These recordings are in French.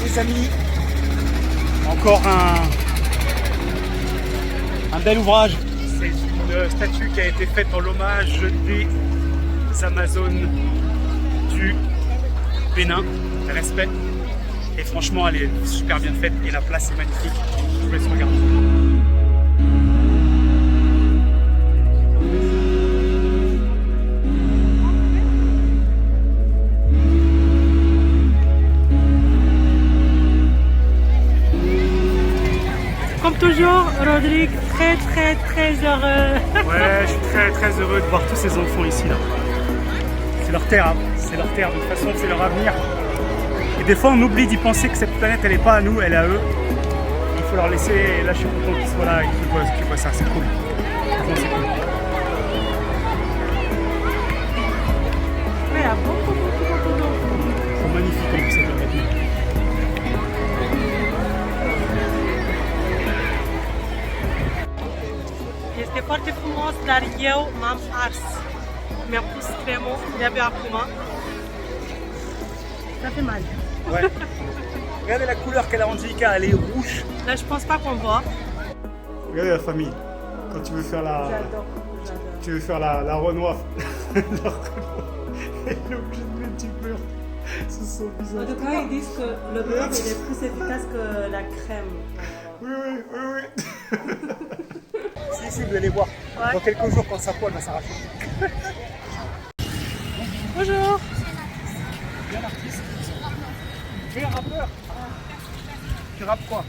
les amis. Encore un bel ouvrage. C'est une statue qui a été faite en l'hommage des Amazones du Bénin. Respect. Et franchement, elle est super bien faite et la place est magnifique. Je vous laisse regarder. Comme toujours, Rodrigue, très heureux. Ouais, je suis très heureux de voir tous ces enfants ici là. C'est leur terre, hein. C'est leur terre, de toute façon c'est leur avenir. Et des fois on oublie d'y penser que cette planète elle n'est pas à nous, elle est à eux. Il faut leur laisser, et là je suis content qu'ils soient là et qu'ils voient ça, c'est cool. Franchement c'est cool. Mais il y a beaucoup d'enfants. C'est magnifique en plus cette planète. Este foarte frumos, dar eu m-am ars. Mi-a pus cremă, de-abia acum. Ça fait mal. Ouais. Regardez la couleur qu'a la Angelica, elle est rouge. Là, je pense pas qu'on voit. Regardez la famille. Quand tu veux faire la Renoir. Elle est obligée de mettre du beurre sur son visage. En tout cas, ils disent que le beurre il est plus efficace que la crème. Oui. Si, vous allez voir. Ouais. Dans quelques jours, quand ça poêle, va s'arracher. Bonjour. Bien artiste. Tu es un rappeur. Tu rappes quoi?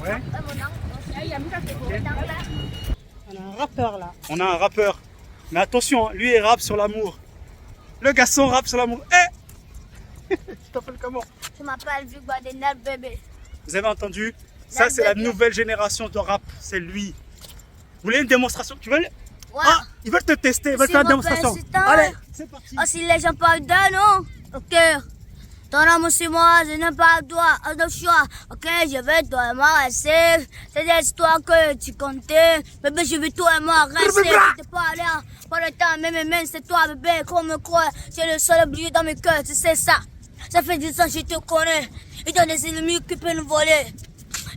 Ouais. On a un rappeur là. On a un rappeur. Mais attention, hein, lui il rappe sur l'amour. Le garçon rappe sur l'amour. Tu t'appelles comment? Je m'appelle Vigba Denel bébé. Vous avez entendu? Ça c'est la nouvelle génération de rap. C'est lui. Vous voulez une démonstration? Tu veux? Ouais. Ah, ils veulent te tester, ils veulent faire une démonstration. Allez, c'est parti. Oh, si les gens parlent d'un non? Ok. Ton amour c'est moi, je n'ai pas de droit, de choix. Ok, je vais toi et moi rester. C'est des histoires que tu comptais. Bébé, je vais toi et moi rester. Tu t'es pas là. Pas le temps, même c'est toi, bébé. Qu'on me croit. J'ai le seul oublié dans mes cœurs, tu sais ça. Ça fait 10 ans que je te connais. Et dans des ennemis qui peuvent nous voler.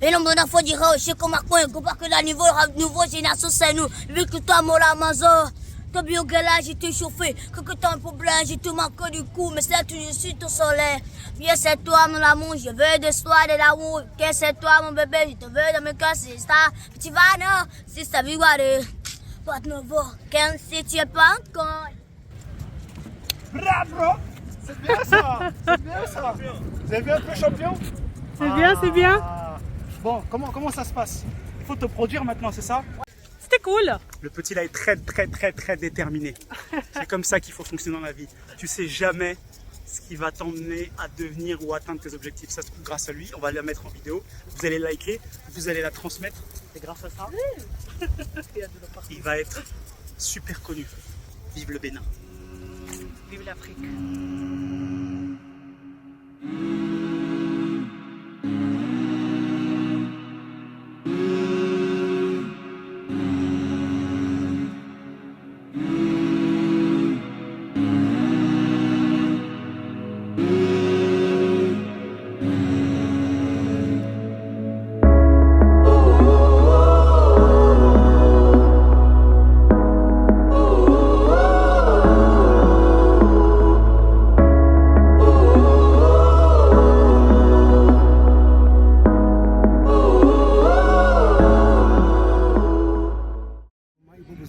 Et l'homme d'enfant dira aussi comme un coin, pas que la nouveau génération c'est nous. Vu que toi, mon Amazon. Ton biogala, j'ai tout chauffé. Que ton problème, j'ai tout manqué du coup. Mais c'est là que je suis tout soleil. Viens, c'est toi, mon amour. Je veux de soi, de l'amour. Que c'est toi, mon bébé. Je te veux dans mes cœurs, c'est ça. Tu vas, non? C'est ça, vigouare. Pas de nouveau. Quand si tu es pas encore. Bravo! C'est bien ça! C'est bien ça! Vous avez vu un peu champion? C'est bien. Bon, comment ça se passe? Il faut te produire maintenant, c'est ça? C'était cool. Le petit là est très déterminé. C'est comme ça qu'il faut fonctionner dans la vie. Tu sais jamais ce qui va t'emmener à devenir ou atteindre tes objectifs. Ça se trouve grâce à lui, on va la mettre en vidéo. Vous allez liker, vous allez la transmettre. Et grâce à ça, il va être super connu. Vive le Bénin. Vive l'Afrique.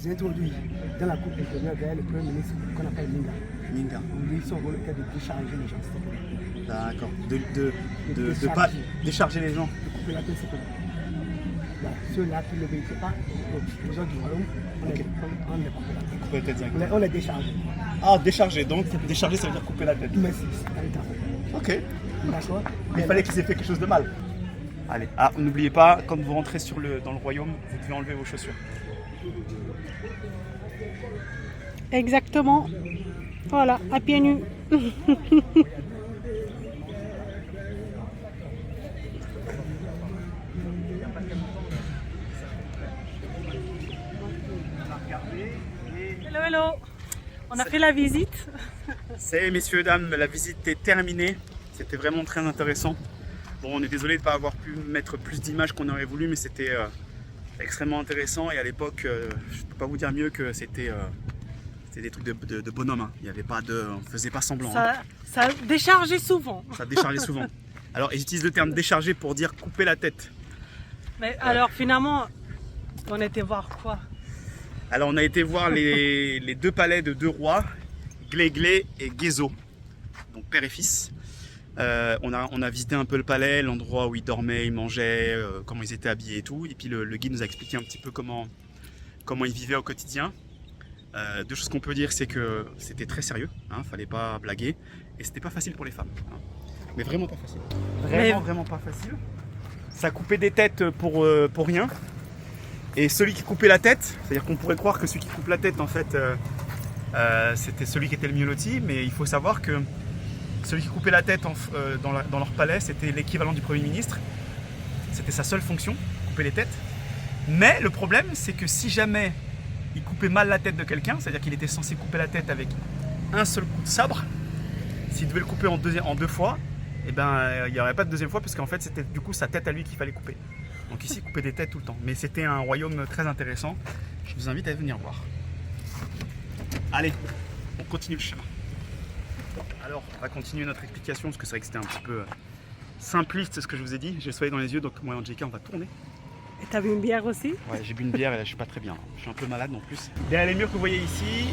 Introduit dans la coupe intérieure vers le Premier ministre qu'on appelle Minga. Minga. Lui, son rôle était de décharger les gens. D'accord. De pas décharger les gens. De couper la tête, c'est comme ceux-là qui ne l'obéissaient pas aux gens du royaume, on les coupait la tête. On les décharge. Ah, décharger. Donc, décharger, ça veut dire couper la tête. Mais c'est un temps. Ok. D'accord. Mais il fallait qu'ils aient fait quelque chose de mal. Allez. Ah, n'oubliez pas, quand vous rentrez dans le royaume, vous devez enlever vos chaussures. Exactement. Voilà, à pieds nus. Hello. On a fait la visite. C'est, messieurs, dames, la visite est terminée. C'était vraiment très intéressant. Bon, on est désolé de ne pas avoir pu mettre plus d'images qu'on aurait voulu, mais c'était extrêmement intéressant. Et à l'époque, je ne peux pas vous dire mieux que c'était des trucs de bonhomme. Hein. Il y avait pas de, on ne faisait pas semblant. Ça déchargeait souvent. Ça déchargeait souvent. Alors, j'utilise le terme décharger pour dire couper la tête. Mais alors finalement, on était voir quoi? Alors, on a été voir les deux palais de deux rois, Glé et Gézo, donc père et fils. On a visité un peu le palais, l'endroit où ils dormaient, ils mangeaient, comment ils étaient habillés et tout. Et puis le guide nous a expliqué un petit peu comment ils vivaient au quotidien. Deux choses qu'on peut dire, c'est que c'était très sérieux, hein, fallait pas blaguer. Et c'était pas facile pour les femmes. Hein. Mais vraiment pas facile. Vraiment pas facile. Ça coupait des têtes pour rien. Et celui qui coupait la tête, c'est-à-dire qu'on pourrait croire que celui qui coupe la tête, en fait, c'était celui qui était le mieux loti. Mais il faut savoir que celui qui coupait la tête dans leur palais, c'était l'équivalent du Premier ministre. C'était sa seule fonction, couper les têtes. Mais le problème, c'est que si jamais il coupait mal la tête de quelqu'un, c'est-à-dire qu'il était censé couper la tête avec un seul coup de sabre, s'il devait le couper en deux fois, eh ben, il n'y aurait pas de deuxième fois, parce qu'en fait, c'était du coup sa tête à lui qu'il fallait couper. Donc ici, il coupait des têtes tout le temps. Mais c'était un royaume très intéressant. Je vous invite à venir voir. Allez, on continue le chemin. Alors, on va continuer notre explication, parce que c'est vrai que c'était un petit peu simpliste ce que je vous ai dit. J'ai le soleil dans les yeux, donc moi et Angelica, on va tourner. Et t'as bu une bière aussi? Ouais, j'ai bu une bière et là, je suis pas très bien. Je suis un peu malade en plus. Derrière les murs que vous voyez ici,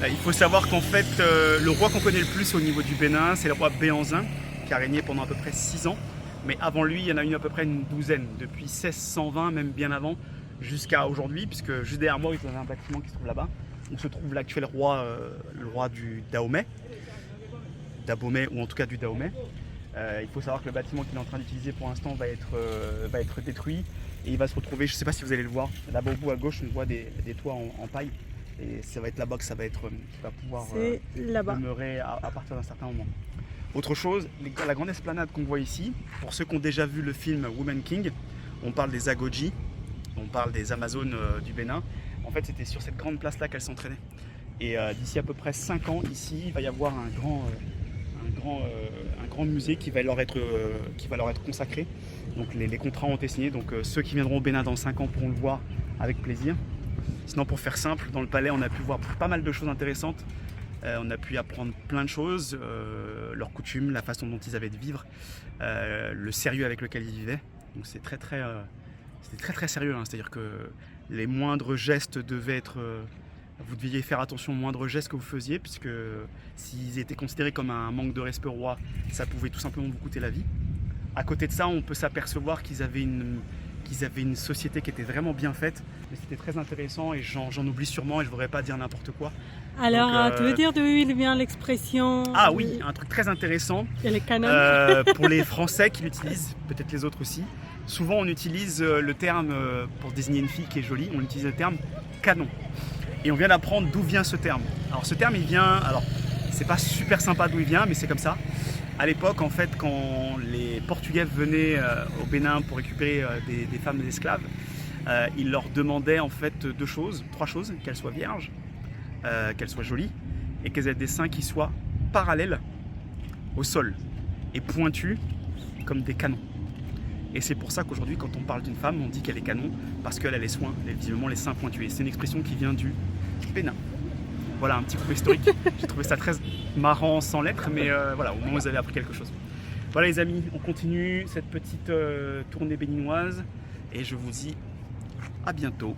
il faut savoir qu'en fait, le roi qu'on connaît le plus au niveau du Bénin, c'est le roi Béhanzin, qui a régné pendant à peu près 6 ans. Mais avant lui, il y en a eu à peu près une douzaine, depuis 1620, même bien avant, jusqu'à aujourd'hui, puisque juste derrière moi, il y a un bâtiment qui se trouve là-bas, où se trouve l'actuel roi, le roi du Dahomey, ou en tout cas du Dahomey. Il faut savoir que le bâtiment qu'il est en train d'utiliser pour l'instant va être détruit, et il va se retrouver, je ne sais pas si vous allez le voir, là-bas au bout à gauche, on voit des toits en paille, et ça va être là-bas que ça va être, qu'il va pouvoir demeurer à partir d'un certain moment. Autre chose, la grande esplanade qu'on voit ici, pour ceux qui ont déjà vu le film Woman King, on parle des Agoji, on parle des Amazones du Bénin. En fait, c'était sur cette grande place-là qu'elles s'entraînaient. Et d'ici à peu près 5 ans, ici, il va y avoir un grand musée qui va leur être consacré. Donc les contrats ont été signés, donc ceux qui viendront au Bénin dans 5 ans pourront le voir avec plaisir. Sinon, pour faire simple, dans le palais, on a pu voir pas mal de choses intéressantes. On a pu apprendre plein de choses, leurs coutumes, la façon dont ils avaient de vivre, le sérieux avec lequel ils vivaient. Donc c'était très sérieux, hein. C'est-à-dire que les moindres gestes devaient être... vous deviez faire attention aux moindres gestes que vous faisiez, puisque s'ils étaient considérés comme un manque de respect au roi, ça pouvait tout simplement vous coûter la vie. À côté de ça, on peut s'apercevoir qu'ils avaient une société qui était vraiment bien faite, mais c'était très intéressant et j'en oublie sûrement et je ne voudrais pas dire n'importe quoi. Alors, donc, tu veux dire d'où il vient l'expression? Ah oui, un truc très intéressant. Et les canons. Pour les Français qui l'utilisent, peut-être les autres aussi, souvent on utilise le terme, pour désigner une fille qui est jolie, on utilise le terme canon. Et on vient d'apprendre d'où vient ce terme. Alors ce terme, il vient, alors c'est pas super sympa d'où il vient, mais c'est comme ça. À l'époque, en fait, quand les Portugais venaient au Bénin pour récupérer des femmes des esclaves, ils leur demandaient en fait trois choses, qu'elles soient vierges, qu'elles soient jolies, et qu'elles aient des seins qui soient parallèles au sol et pointus comme des canons. Et c'est pour ça qu'aujourd'hui, quand on parle d'une femme, on dit qu'elle est canon, parce qu'elle a les soins, visiblement les seins pointus. Et c'est une expression qui vient du Bénin. Voilà, un petit coup historique. J'ai trouvé ça très marrant sans lettres, mais voilà, au moins vous avez appris quelque chose. Voilà les amis, on continue cette petite tournée béninoise, et je vous dis à bientôt.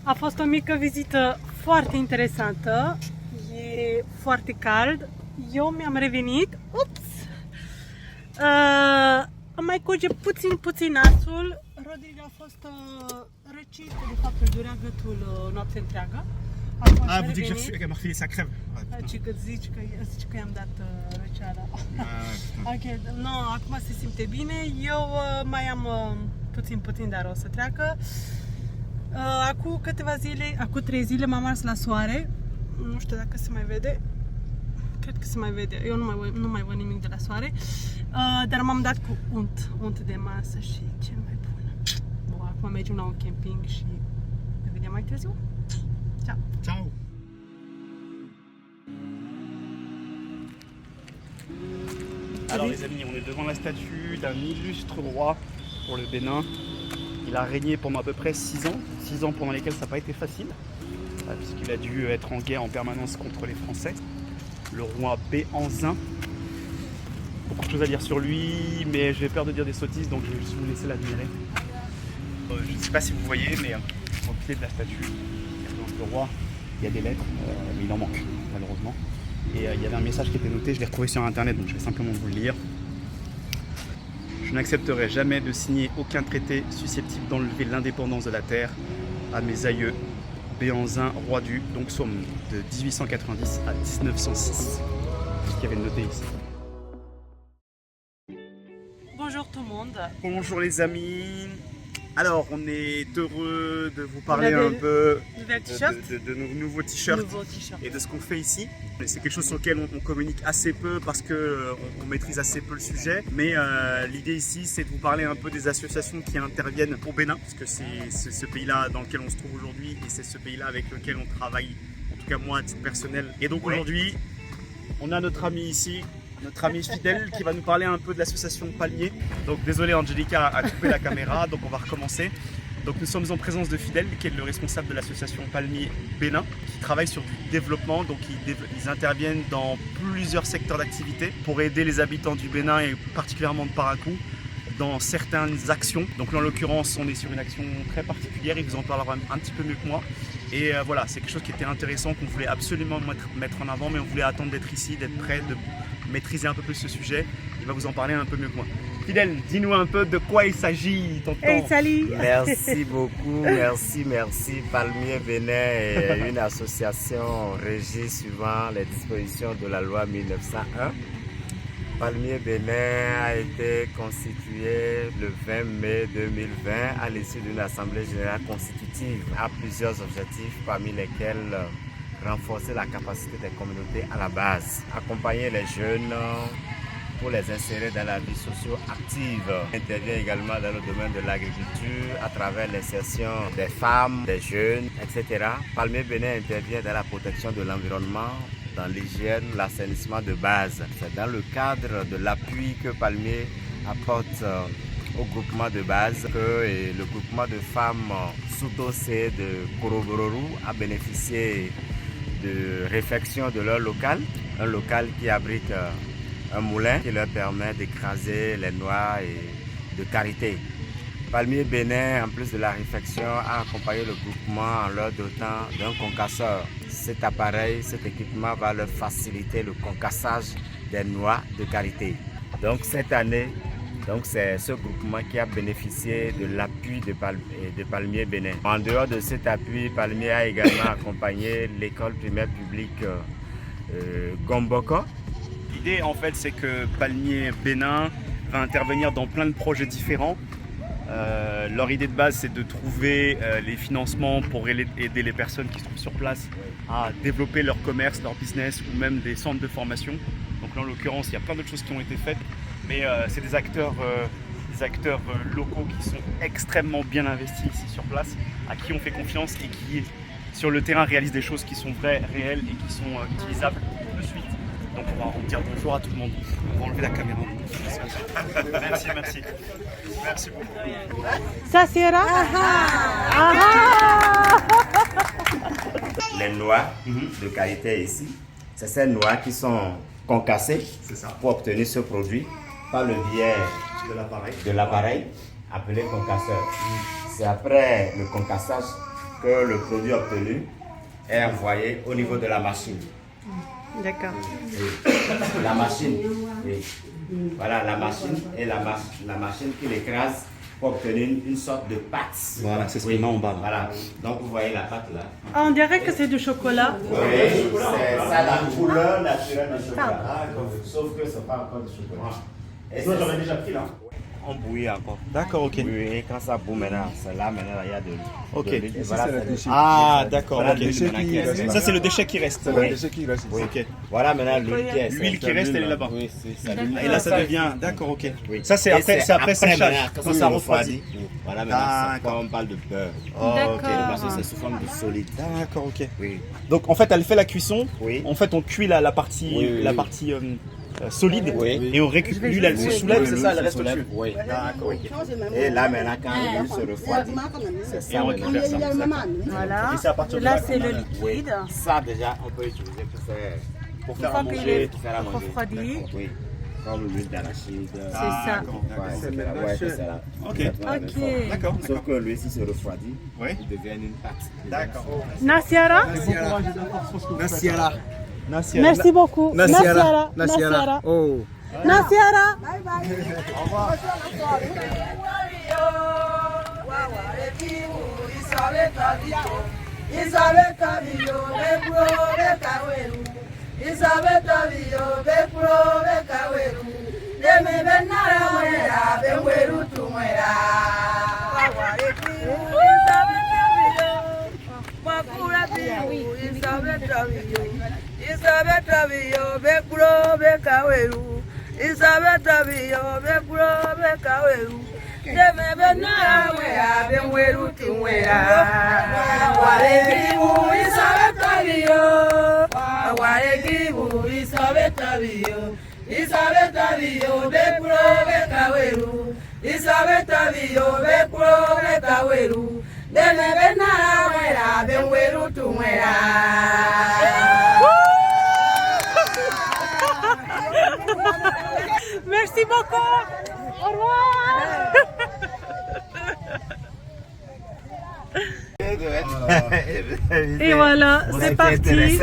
A fost o mică vizită foarte interesantă, e foarte cald, eu mi-am revenit, îmi mai curge puțin nasul, Rodrigo a fost răcit, de fapt îl durea gâtul noapte întreagă. Ah, vous dites qu'elle m'a refilé sa crème. Și că zici că i-am dat răceala. Ok, no, acum se simte bine, eu mai am puțin, dar o să treacă. Acum 3 zile m-am ars la soare, nu știu dacă se mai vede, cred că se mai vede, eu nu mai văd nimic de la soare, dar m-am dat cu unt de masă și cel mai bun. Bun, acum mergem la un camping și ne vedem mai târziu. Ciao! Ciao! Alors les amis, on est devant la statue d'un illustre roi pour le Bénin. Il a régné pendant à peu près 6 ans. 6 ans pendant lesquels ça n'a pas été facile, puisqu'il a dû être en guerre en permanence contre les Français. Le roi Béanzin. Beaucoup de choses à dire sur lui, mais j'ai peur de dire des sottises, donc je vais juste vous laisser l'admirer. Je ne sais pas si vous voyez, mais au pied de la statue, le roi, il y a des lettres, mais il en manque, malheureusement. Et il y avait un message qui était noté, je l'ai retrouvé sur internet, donc je vais simplement vous le lire. Je n'accepterai jamais de signer aucun traité susceptible d'enlever l'indépendance de la terre à mes aïeux, Béanzin, roi du Dongsum, de 1890 à 1906. Ce qu'il y avait noté ici. Bonjour tout le monde. Bonjour les amis. Alors, on est heureux de vous parler On a un peu Nouvel t-shirt. de nos nouveaux t-shirts Nouveau t-shirt. et de ce qu'on fait ici. C'est quelque chose sur lequel on communique assez peu parce qu'on maîtrise assez peu le sujet. Mais l'idée ici, c'est de vous parler un peu des associations qui interviennent au Bénin, parce que c'est ce pays-là dans lequel on se trouve aujourd'hui et c'est ce pays-là avec lequel on travaille, en tout cas moi à titre personnel. Et donc aujourd'hui, on a notre ami ici, notre ami Fidèle, qui va nous parler un peu de l'association Palmier. Donc désolé, Angelica a coupé la caméra, donc on va recommencer. Donc nous sommes en présence de Fidèle, qui est le responsable de l'association Palmier Bénin, qui travaille sur du développement. Donc ils interviennent dans plusieurs secteurs d'activité pour aider les habitants du Bénin et particulièrement de Parakou dans certaines actions. Donc là, en l'occurrence, on est sur une action très particulière, il vous en parlera un petit peu mieux que moi. Et voilà, c'est quelque chose qui était intéressant, qu'on voulait absolument mettre en avant, mais on voulait attendre d'être ici, d'être prêt, de maîtriser un peu plus ce sujet. Il va vous en parler un peu mieux que moi. Fidèle, dis-nous un peu de quoi il s'agit, tonton. Hey, salut. Merci beaucoup, merci. Palmier Bénin est une association régie suivant les dispositions de la loi 1901. Palmier Bénin a été constitué le 20 mai 2020 à l'issue d'une assemblée générale constitutive à plusieurs objectifs, parmi lesquels renforcer la capacité des communautés à la base, accompagner les jeunes pour les insérer dans la vie socio-active. Il intervient également dans le domaine de l'agriculture à travers l'insertion des femmes, des jeunes, etc. Palmier Bénin intervient dans la protection de l'environnement, dans l'hygiène, l'assainissement de base. C'est dans le cadre de l'appui que Palmier apporte au groupement de base que le groupement de femmes Soutosé de Korobororu a bénéficié de réfection de leur local, un local qui abrite un moulin qui leur permet d'écraser les noix et de karité. Palmier Bénin, en plus de la réfection, a accompagné le groupement en leur dotant d'un concasseur. Cet appareil, cet équipement va leur faciliter le concassage des noix de karité. Donc cette année, c'est ce groupement qui a bénéficié de l'appui de Palmier Bénin. En dehors de cet appui, Palmier a également accompagné l'école primaire publique Gomboko. L'idée en fait, c'est que Palmier Bénin va intervenir dans plein de projets différents. Leur idée de base, c'est de trouver les financements pour aider les personnes qui se trouvent sur place à développer leur commerce, leur business ou même des centres de formation. Donc là, en l'occurrence, il y a plein d'autres choses qui ont été faites, mais c'est des acteurs locaux qui sont extrêmement bien investis ici sur place, à qui on fait confiance et qui, sur le terrain, réalisent des choses qui sont vraies, réelles et qui sont utilisables de suite. Donc on va dire bonjour à tout le monde. On va enlever la caméra. Merci. Merci beaucoup. Ça sera Les noix de qualité ici, c'est ces noix qui sont concassées pour obtenir ce produit par le biais de l'appareil appelé concasseur. C'est après le concassage que le produit obtenu est envoyé au niveau de la machine. D'accord. La machine, oui. Voilà la machine et la machine qui l'écrase pour obtenir une sorte de pâte. Voilà, c'est ce qu'on a en bas. Voilà, donc vous voyez la pâte là. Ah, on dirait que c'est du chocolat. Oui, c'est ça la couleur naturelle du chocolat, sauf que ce n'est pas encore du chocolat. Et Toi, j'en ai déjà pris là. on bouillit encore. D'accord, ok. Oui, et quand ça bout maintenant, c'est là maintenant, il y a de l'eau. Ok. De l'huile. Et voilà, c'est le- Ah, d'accord, voilà ok. le déchet qui reste. Ça, c'est le déchet qui reste. Oui. Oui. Ok. Voilà maintenant l'huile qui est. L'huile qui reste, elle est là-bas. Oui, c'est ça. Et là, ça devient. D'accord, ok. Oui. Ça, c'est Et après séchage, maintenant, quand ça refroidit. Voilà, maintenant, D'accord. quand on parle de beurre. Oh, ok. Parce que c'est sous forme de solide. D'accord, ok. Oui. Donc, en fait, elle fait la cuisson. Oui. En fait, on cuit la partie, Oui, oui, la oui. partie solide Oui. et on récupère. Lui, là, elle se soulève, c'est ça, elle reste soulève. au-dessus. Oui. D'accord. Et là, maintenant, quand l'huile se refroidit, c'est ça. Et on récupère ça. Voilà. Et c'est à partir Et de là, là c'est le Oui. liquide. Ça, déjà, on peut utiliser pour faire Pour faire à Une fois qu'il manger. est pour faire à manger. refroidi. Oui. Comme l'huile d'arachide. C'est Ah, ça. d'accord, Ouais, d'accord. c'est la- ouais, c'est ça. Ok. Exactement la même Ok. forme. D'accord, Sauf d'accord. que l'huile, si se refroidit, Oui. il devient une pâte. D'accord. Nasiara, Nasiara. merci beaucoup. Nasiara. Nasiara. Oh. Nasiara. Merci beaucoup. Au revoir. Et voilà, c'est parti.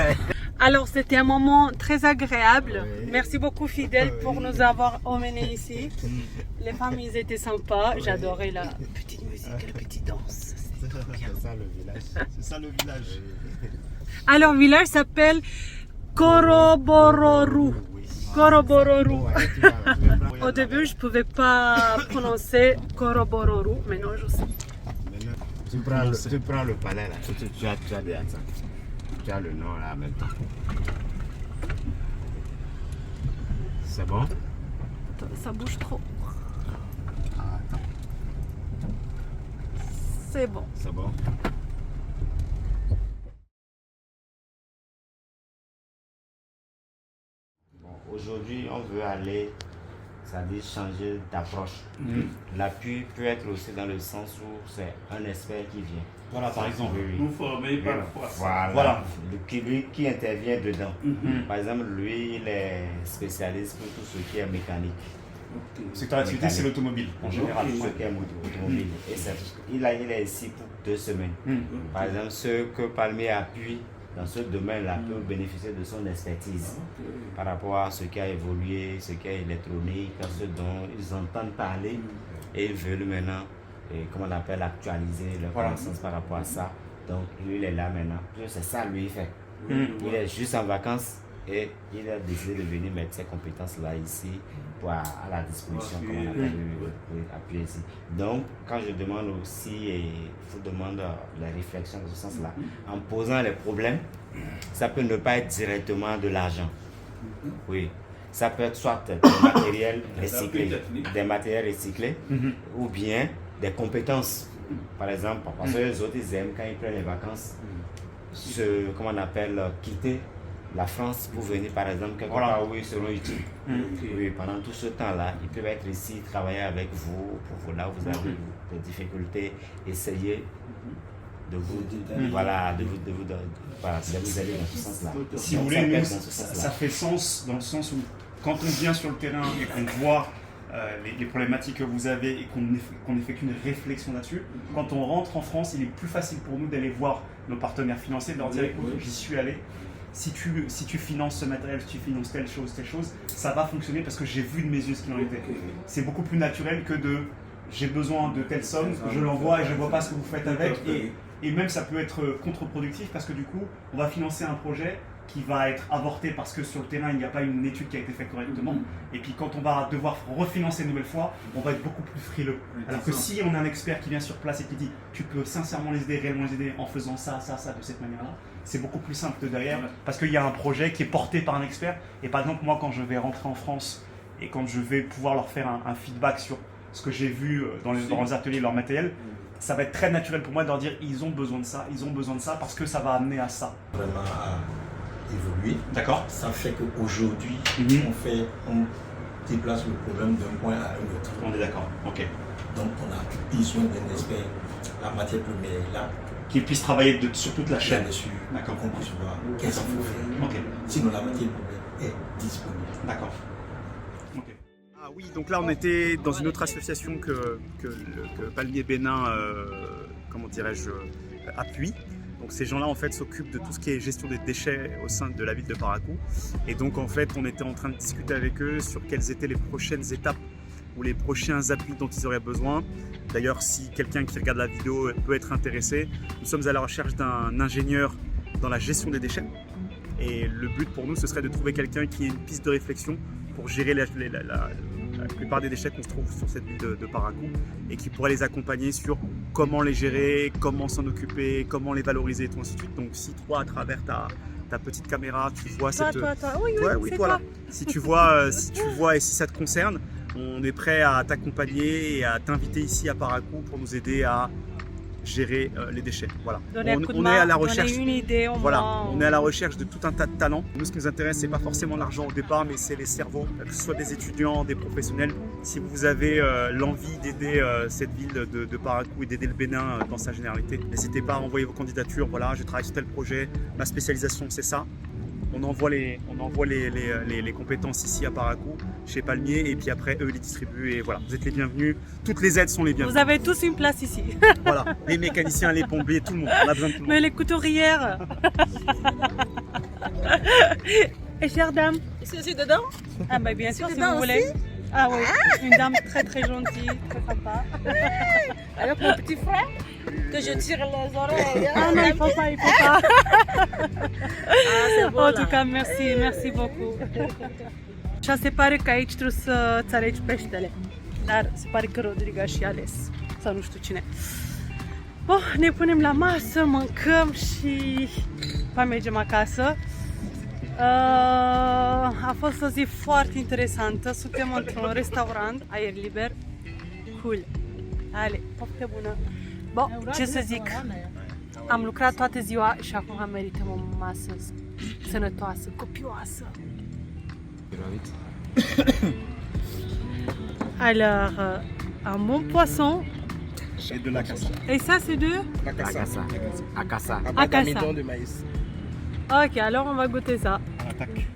Alors, c'était un moment très agréable. Merci beaucoup, Fidèle, pour nous avoir emmenés ici. Les femmes, ils étaient sympas. J'adorais la petite musique et la petite danse. C'était trop bien. C'est ça le village. C'est ça le village. Alors, le village s'appelle Korobororu. Korobororu. Au début, je ne pouvais pas prononcer Korobororu. Maintenant, je sais. Tu prends le palais là, tu as des accents. Tu as le nom là en même temps. C'est bon? Ça bouge trop. C'est bon. C'est bon? Bon, aujourd'hui, on veut aller, c'est-à-dire changer d'approche. L'appui peut être aussi dans le sens où c'est un expert qui vient. Voilà, par exemple, Oui, oui. nous former par Voilà. rapport à ça. Voilà. Voilà. Lui qui intervient dedans. Mhm. Par exemple, lui, il est spécialiste pour tout ce qui est mécanique. C'est ton activité, c'est l'automobile en général. Tout ce qui est automobile. Et il est ici pour 2 semaines. Par exemple, ceux que Palmier appuie dans ce domaine-là peuvent bénéficier de son expertise par rapport à ce qui a évolué, ce qui est électronique, ce dont ils entendent parler et ils veulent maintenant, comment on appelle, actualiser leur connaissance par rapport à ça. Donc lui, il est là maintenant. C'est ça, lui, il fait. Il est juste en vacances et il a décidé de venir mettre ses compétences-là ici pour à la disposition, comme on appelle, appuyer ici. Donc, quand je demande aussi, et je vous demande la réflexion dans ce sens-là, en posant les problèmes, ça peut ne pas être directement de l'argent. Oui. Ça peut être soit des matériels recyclés, ou bien des compétences. Par exemple, parce que les autres, ils aiment quand ils prennent les vacances, comment on appelle, quitter la France pour venir, par exemple, quelque part où ils seront utiles. Oui, pendant tout ce temps-là, ils peuvent être ici, travailler avec vous, pour vous, là où vous avez des difficultés, essayer de vous, voilà, de vous aider dans ce sens-là. Si vous voulez, nous, ça fait sens dans le sens où quand on vient sur le terrain et qu'on voit les problématiques que vous avez et qu'on effectue une réflexion là-dessus, quand on rentre en France, il est plus facile pour nous d'aller voir nos partenaires financiers, de leur dire écoute, j'y suis allé. Si tu finances ce matériel, si tu finances telle chose, ça va fonctionner parce que j'ai vu de mes yeux ce qu'il en était. C'est beaucoup plus naturel que de j'ai besoin de telle somme, je l'envoie et je ne vois pas ce que vous faites avec. Et même ça peut être contre-productif parce que du coup, on va financer un projet qui va être avorté parce que sur le terrain, il n'y a pas une étude qui a été faite correctement. Et puis quand on va devoir refinancer une nouvelle fois, on va être beaucoup plus frileux. Alors que si on a un expert qui vient sur place et qui dit tu peux sincèrement les aider, réellement les aider en faisant ça, de cette manière-là, c'est beaucoup plus simple que derrière parce qu'il y a un projet qui est porté par un expert. Et par exemple, moi, quand je vais rentrer en France et quand je vais pouvoir leur faire un feedback sur ce que j'ai vu dans les ateliers, leur matériel, ça va être très naturel pour moi de leur dire ils ont besoin de ça parce que ça va amener à ça. Vraiment évolué. D'accord. Ça fait qu'aujourd'hui, Mhm. on déplace le problème d'un point à un autre. On est d'accord. Ok. Donc on a besoin d'un expert. La matière première est là, Qui puisse travailler sur toute la chaîne. bien dessus, D'accord. qu'on puisse voir qu'est-ce qu'il faut faire. Ok. Sinon la matière première est disponible. D'accord. Ok. Ah oui, donc là on était dans une autre association que Palmier Bénin, comment dirais-je, appuie. Donc ces gens-là en fait s'occupent de tout ce qui est gestion des déchets au sein de la ville de Parakou. Et donc en fait on était en train de discuter avec eux sur quelles étaient les prochaines étapes ou les prochains appuis dont ils auraient besoin. D'ailleurs, si quelqu'un qui regarde la vidéo peut être intéressé, nous sommes à la recherche d'un ingénieur dans la gestion des déchets. Et le but pour nous, ce serait de trouver quelqu'un qui ait une piste de réflexion pour gérer la plupart des déchets qu'on se trouve sur cette ville de Parakou et qui pourrait les accompagner sur comment les gérer, comment s'en occuper, comment les valoriser et tout ainsi de suite. Donc si toi, à travers ta petite caméra, tu vois cette... Toi. Oui, Ouais, oui, c'est voilà. toi. Si tu vois, et si ça te concerne, on est prêt à t'accompagner et à t'inviter ici à Parakou pour nous aider à gérer les déchets. Voilà. Donner un coup de On main, est à la donner recherche. une idée au Voilà, moins. on est à la recherche de tout un tas de talents. Nous, ce qui nous intéresse, c'est pas forcément l'argent au départ, mais c'est les cerveaux, que ce soit des étudiants, des professionnels. Si vous avez l'envie d'aider cette ville de Parakou et d'aider le Bénin dans sa généralité, n'hésitez pas à envoyer vos candidatures. Voilà, je travaille sur tel projet, ma spécialisation, c'est ça. On envoie les compétences ici à Parakou, chez Palmier, et puis après, eux, ils les distribuent. Et voilà, vous êtes les bienvenus. Toutes les aides sont les bienvenues. Vous avez tous une place ici. Voilà, les mécaniciens, les plombiers, tout le monde. On a besoin de tout le monde. Mais les couturières. Et chère dame. Est-ce que c'est dedans? Ah bah bien sûr, si dedans vous voulez. Ah oui, une dame très très gentille, très sympa. Avec mon petit frère, que je tire les oreilles. Ah non, il faut pas, il faut pas. Ah, c'est bon, En là. tout cas, merci beaucoup. Și se pare că aici trebuie să-ți alegi peștele. Dar se pare că Rodrigo și ales. Sau nu știu cine. Bun, ne punem la masă, mâncăm și mai mergem acasă. A fost o zi foarte interesantă. Suntem într-un restaurant, aer liber. Cool. Ale, poftă bună. Bun, ce să zic? Am lucrat toată ziua și acum merităm o masă sănătoasă, copioasă. Alors, un bon poisson. Et de la casse. Et ça, c'est de Akassa. Akassa. Akassa. de maïs. Ok, alors on va goûter ça. Attaque.